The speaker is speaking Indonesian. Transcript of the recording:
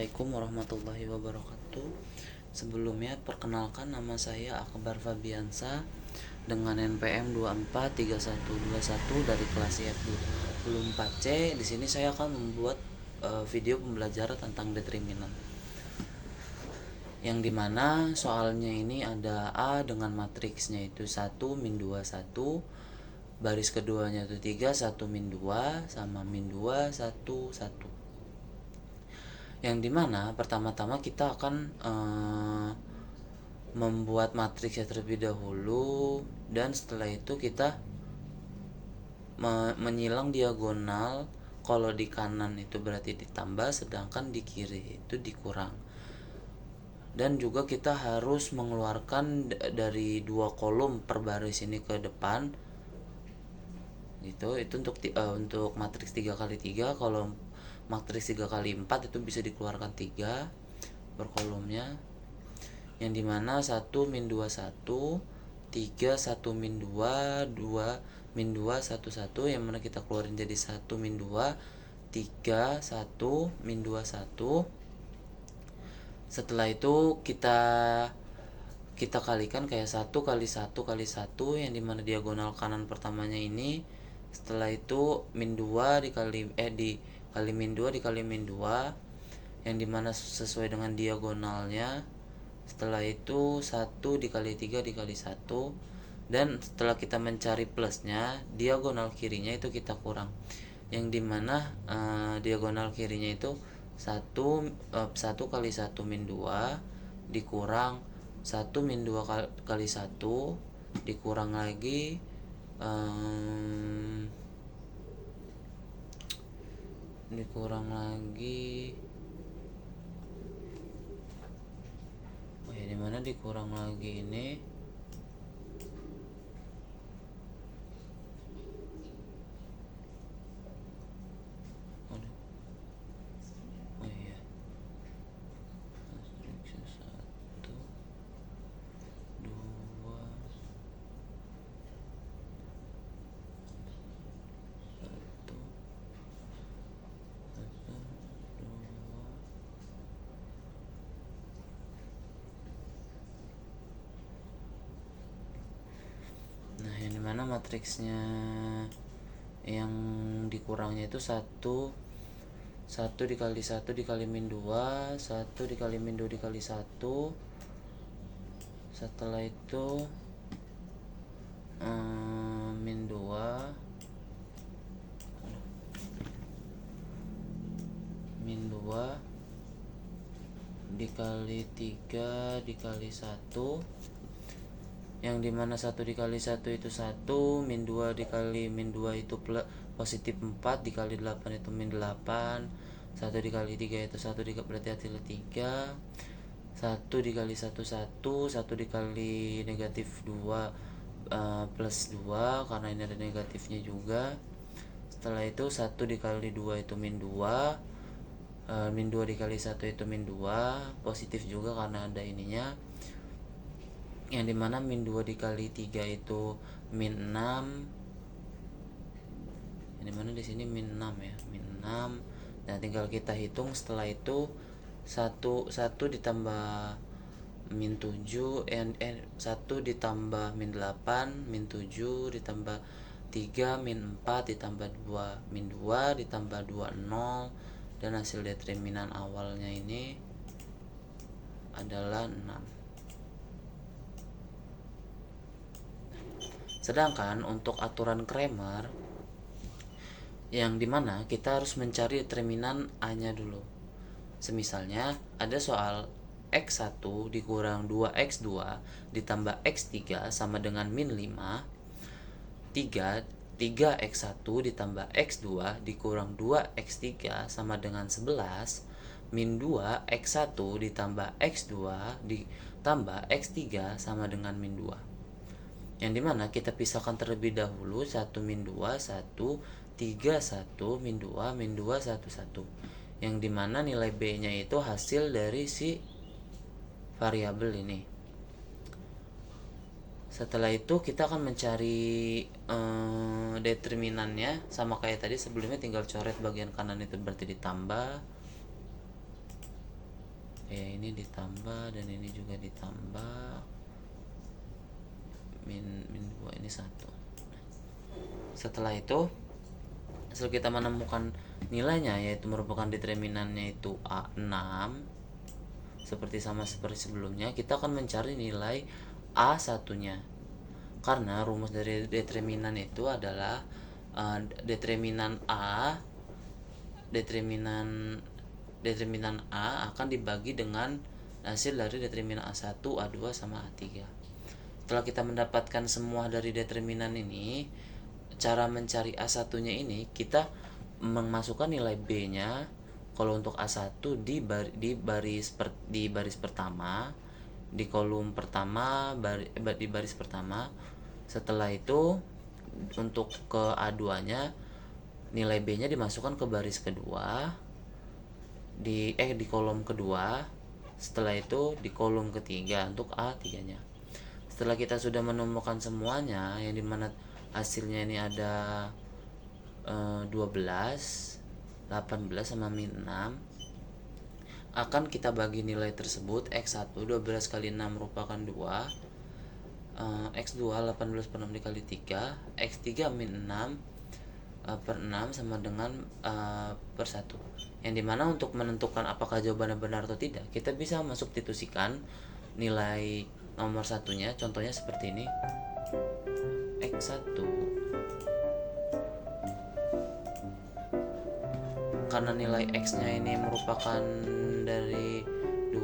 Assalamualaikum warahmatullahi wabarakatuh. Sebelumnya perkenalkan, nama saya Akbar Fabiansa dengan NPM 243121 dari kelas IF24C. Di sini saya akan membuat video pembelajaran tentang determinan. Yang dimana soalnya ini ada A dengan matriksnya itu 1 min 2 1, baris keduanya itu 3 1 min 2 sama min 2 1 1. Yang dimana pertama-tama kita akan membuat matriksnya terlebih dahulu, dan setelah itu kita menyilang diagonal. Kalau di kanan itu berarti ditambah, sedangkan di kiri itu dikurang. Dan juga kita harus mengeluarkan dari 2 kolom per baris ini ke depan gitu. Itu untuk matriks 3x3. Kalau matriks 3x4 itu bisa dikeluarkan 3 per kolomnya, yang dimana 1 min 2 1, 3 1 min 2 2 min 2 1 1, yang mana kita keluarin jadi 1 min 2 3 1 min 2 1. Setelah itu kita kalikan kayak 1 kali 1 kali 1, yang dimana diagonal kanan pertamanya ini. Setelah itu min 2 dikali min 2 dikali min 2, yang dimana sesuai dengan diagonalnya. Setelah itu 1 dikali 3 dikali 1, dan setelah kita mencari plusnya, diagonal kirinya itu kita kurang, yang dimana diagonal kirinya itu 1 kali 1 min 2 dikurang 1 min 2 kali 1 dikurang lagi dimana dikurang lagi ini. Dimana matriksnya yang dikurangnya itu 1 dikali 1 dikali min 2 1 dikali min 2 dikali 1. Setelah itu min 2 dikali 3 dikali 1, yang dimana 1 dikali 1 itu 1, min 2 dikali min 2 itu positif 4, dikali 8 itu min 8, 1 dikali 3 itu 1 berarti hasilnya 3, 1 dikali 1 1, 1 dikali negatif 2 plus 2 karena ini ada negatifnya juga. Setelah itu 1 dikali 2 itu min 2, min 2 dikali 1 itu min 2, positif juga karena ada ininya, yang dimana min 2 dikali 3 itu min 6, yang dimana di sini min 6 ya, min 6. Nah, tinggal kita hitung. Setelah itu 1 ditambah min 7 1 ditambah min 8 min 7 ditambah 3 min 4 ditambah 2 min 2 ditambah 2 0, dan hasil determinan awalnya ini adalah 6. Sedangkan untuk aturan Cramer, yang dimana kita harus mencari determinan A-nya dulu. Semisalnya ada soal X1 dikurang 2X2 ditambah X3 sama dengan min 5, 3X1 ditambah X2 dikurang 2X3 sama dengan 11, min 2X1 ditambah X2 ditambah X3 sama dengan min 2. Yang dimana kita pisahkan terlebih dahulu 1 min 2 1 3 1 min 2 min 2 1 1, yang dimana nilai B nya itu hasil dari si variabel ini. Setelah itu kita akan mencari determinannya, sama kayak tadi sebelumnya, tinggal coret bagian kanan itu berarti ditambah, ini ditambah dan ini juga ditambah min 2 ini 1. Setelah itu kita menemukan nilainya, yaitu merupakan determinannya itu A6, seperti sebelumnya, kita akan mencari nilai A1 nya, karena rumus dari determinan itu adalah determinan A akan dibagi dengan hasil dari determinan A1, A2 sama A3. Setelah kita mendapatkan semua dari determinan ini, cara mencari A1 nya ini kita memasukkan nilai B nya. Kalau untuk A1 di baris pertama, di kolom pertama, di baris pertama. Setelah itu untuk ke A2 nya, nilai B nya dimasukkan ke baris kedua, di kolom kedua. Setelah itu di kolom ketiga untuk A3 nya. Setelah kita sudah menemukan semuanya, yang dimana hasilnya ini ada 12, 18 sama min 6, akan kita bagi nilai tersebut. X1 12 kali 6 merupakan 2, X2 18 per 6 dikali 3, X3 min 6 per 6 sama dengan per 1. Yang dimana untuk menentukan apakah jawabannya benar atau tidak, kita bisa mensubstitusikan nilai nomor satunya. Contohnya seperti ini. X1 karena nilai X nya ini merupakan dari 2,